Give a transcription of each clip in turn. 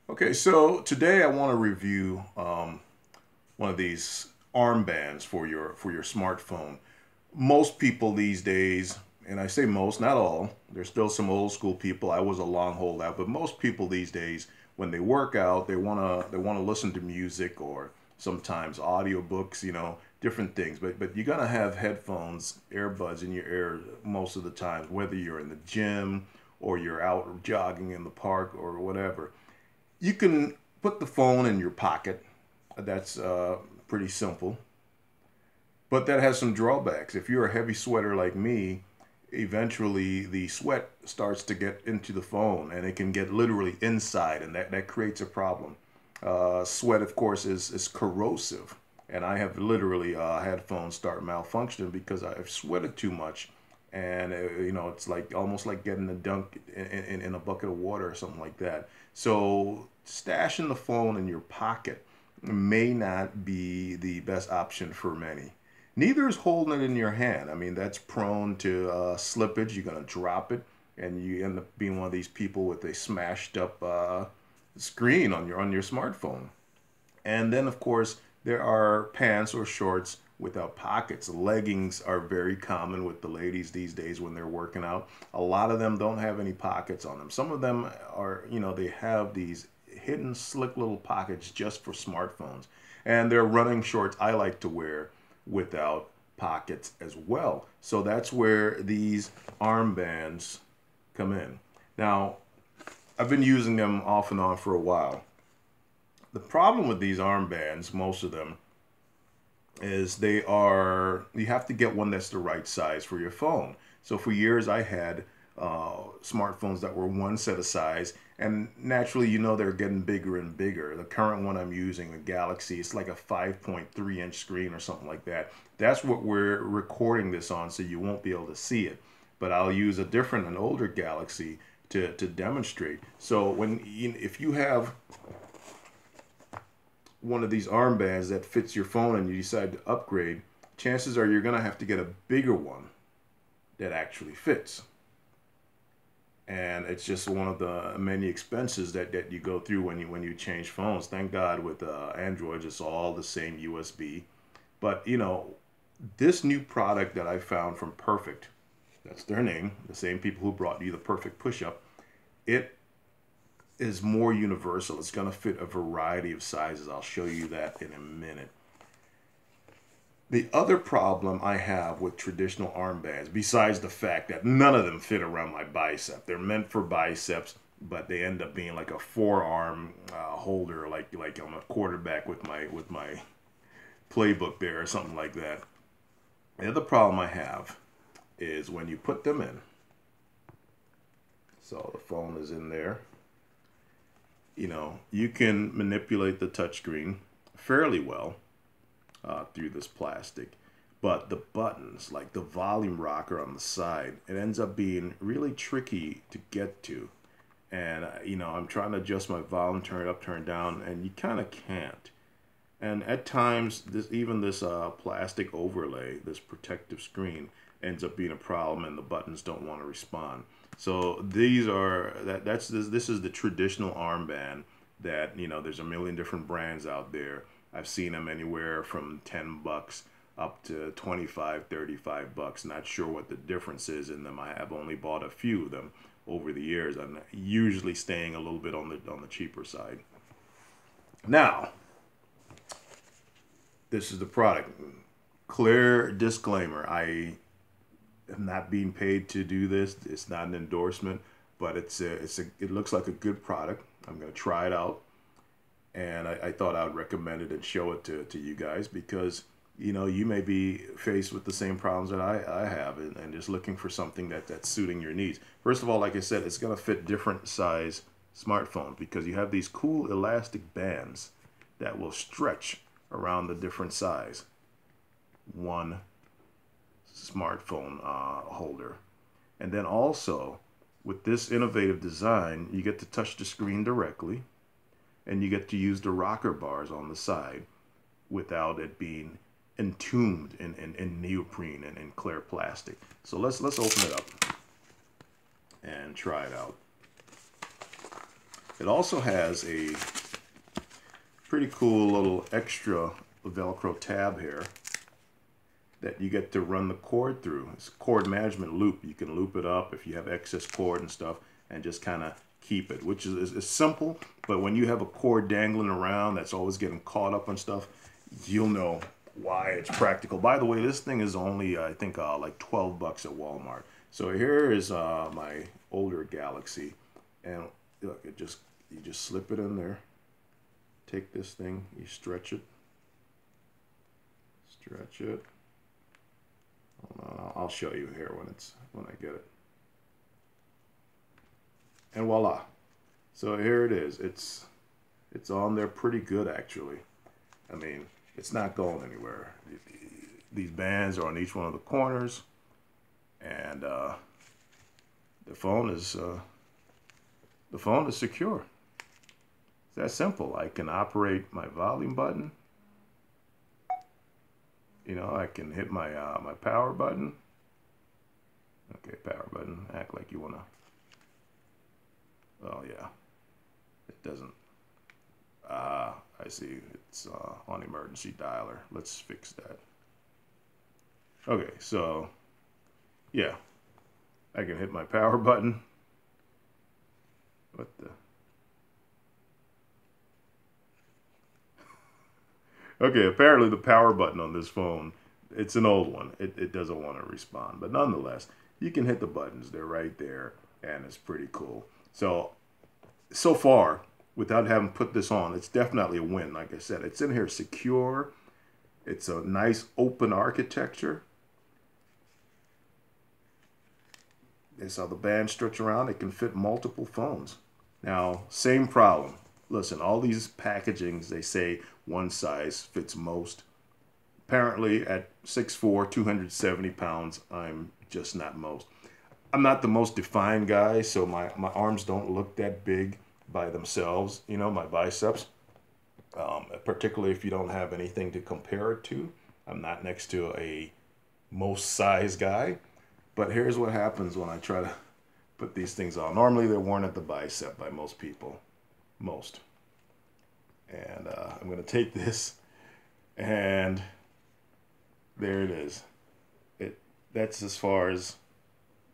Okay, so today I want to review one of these armbands for your smartphone. Most people these days, and I say most, not all, there's still some old school people. I was a long holdout, but most people these days, when they work out, they wanna listen to music or sometimes audiobooks, different things. But you're gonna have headphones, earbuds in your ear most of the time, whether you're in the gym or you're out jogging in the park or whatever. You can put the phone in your pocket. That's pretty simple. But that has some drawbacks. If you're a heavy sweater like me, eventually the sweat starts to get into the phone and it can get literally inside, and that creates a problem. Sweat, of course, is corrosive. And I have literally had phones start malfunctioning because I've sweated too much. And, it's like almost like getting a dunk in a bucket of water or something like that. So, stashing the phone in your pocket may not be the best option for many. Neither is holding it in your hand. I mean, that's prone to slippage. You're going to drop it, and you end up being one of these people with a smashed up screen on your smartphone. And then, of course, there are pants or shorts without pockets. Leggings are very common with the ladies these days when they're working out. A lot of them don't have any pockets on them. Some of them are, they have these hidden slick little pockets just for smartphones. And they're running shorts I like to wear without pockets as well. So that's where these armbands come in. Now, I've been using them off and on for a while. The problem with these armbands, most of them, is you have to get one that's the right size for your phone. So for years I had smartphones that were one set of size, and naturally, they're getting bigger and bigger. The current one I'm using, the Galaxy, it's like a 5.3-inch screen or something like that. That's what we're recording this on, so you won't be able to see it. But I'll use an older Galaxy to demonstrate. So if you have one of these armbands that fits your phone and you decide to upgrade, chances are you're going to have to get a bigger one that actually fits. And it's just one of the many expenses that you go through when you change phones. Thank God with Android, it's all the same USB. But this new product that I found from Perfect, that's their name, the same people who brought you the Perfect push-up, it is more universal. It's going to fit a variety of sizes. I'll show you that in a minute. The other problem I have with traditional armbands, besides the fact that none of them fit around my bicep, they're meant for biceps, but they end up being like a forearm holder, like I'm a quarterback with my playbook there or something like that. The other problem I have is when you put them in. So the phone is in there. You can manipulate the touchscreen fairly well through this plastic, but the buttons, like the volume rocker on the side, it ends up being really tricky to get to. And I'm trying to adjust my volume, turn it up, turn it down, and you kind of can't. And at times, this plastic overlay, this protective screen, ends up being a problem, and the buttons don't want to respond. So this is the traditional armband that there's a million different brands out there. I've seen them anywhere from $10 up to 25, $35. Not sure what the difference is in them. I have only bought a few of them over the years. I'm usually staying a little bit on the cheaper side. Now, this is the product. Clear disclaimer: I am not being paid to do this. It's not an endorsement, but it looks like a good product. I'm going to try it out, and I thought I would recommend it and show it to you guys because you may be faced with the same problems that I have, and just looking for something that's suiting your needs. First of all, like I said, it's going to fit different size smartphones because you have these cool elastic bands that will stretch around the different size. One smartphone holder. And then also, with this innovative design, you get to touch the screen directly, and you get to use the rocker bars on the side without it being entombed in neoprene and in clear plastic. So let's open it up and try it out. It also has a pretty cool little extra Velcro tab here that you get to run the cord through. It's a cord management loop. You can loop it up if you have excess cord and stuff and just kind of keep it, which is simple, but when you have a cord dangling around that's always getting caught up on stuff, you'll know why it's practical. By the way, this thing is only, I think, like 12 bucks at Walmart. So here is my older Galaxy, and look, you just slip it in there. Take this thing, you stretch it. Stretch it. Hold on, I'll show you here when I get it. And voila. So here it is. It's on there pretty good, actually. I mean, it's not going anywhere. These bands are on each one of the corners, and the phone is secure. It's that simple. I can operate my volume button. You know, I can hit my my power button. Okay, power button. Act like you wanna. Oh yeah, it doesn't. I see. It's on emergency dialer. Let's fix that. Okay, so yeah, I can hit my power button. What the? Okay, apparently the power button on this phone, it's an old one. It doesn't want to respond. But nonetheless, you can hit the buttons. They're right there, and it's pretty cool. So far, without having put this on, it's definitely a win. Like I said, it's in here secure. It's a nice open architecture. That's how the bands stretch around. It can fit multiple phones. Now, same problem. Listen, all these packagings, they say one size fits most. Apparently, at 6'4", 270 pounds, I'm just not most. I'm not the most defined guy, so my arms don't look that big by themselves, you know, my biceps. Particularly if you don't have anything to compare it to. I'm not next to a most size guy. But here's what happens when I try to put these things on. Normally, they're worn at the bicep by most people. Most. And I'm going to take this, and there it is. That's as far as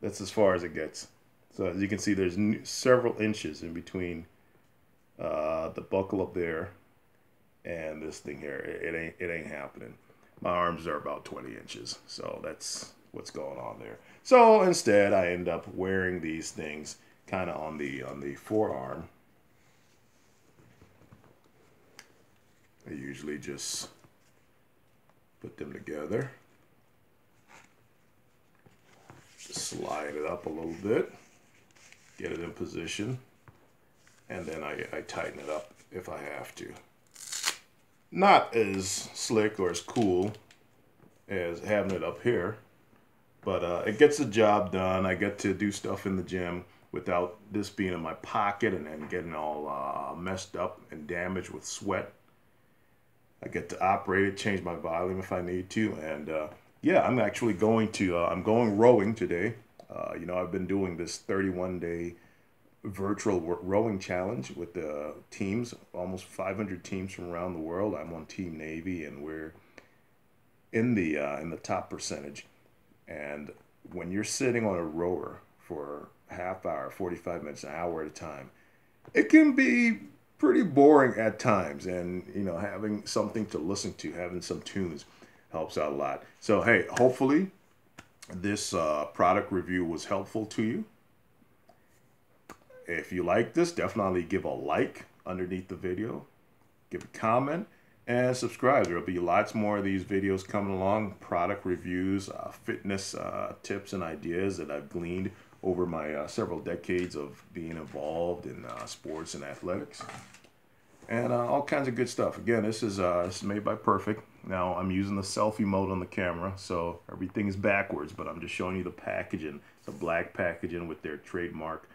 it gets. So as you can see, there's several inches in between the buckle up there and this thing here. It ain't happening. My arms are about 20 inches, so that's what's going on there. So instead, I end up wearing these things kind of on the forearm. I usually just put them together, slide it up a little bit, get it in position, and then I tighten it up if I have to. Not as slick or as cool as having it up here, but it gets the job done. I get to do stuff in the gym without this being in my pocket and getting all messed up and damaged with sweat. I get to operate it, change my volume if I need to, and yeah, I'm actually going to, I'm going rowing today. You know, I've been doing this 31-day virtual rowing challenge with the teams, almost 500 teams from around the world. I'm on Team Navy, and we're in the top percentage. And when you're sitting on a rower for a half hour, 45 minutes, an hour at a time, it can be pretty boring at times, and you know, having something to listen to, having some tunes helps out a lot. So hey, hopefully this product review was helpful to you. If you like this, definitely give a like underneath the video, give a comment, and subscribe. There'll be lots more of these videos coming along, product reviews, fitness tips and ideas that I've gleaned over my several decades of being involved in sports and athletics, and all kinds of good stuff. Again, this is made by Perfect. Now I'm using the selfie mode on the camera, so everything is backwards, but I'm just showing you the packaging. It's a black packaging with their trademark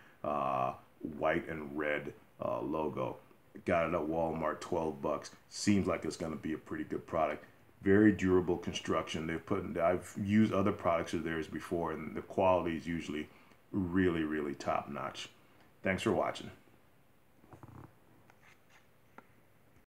white and red logo. Got it at Walmart, 12 bucks. Seems like it's going to be a pretty good product. Very durable construction. I've used other products of theirs before, and the quality is usually really, really top notch. Thanks for watching.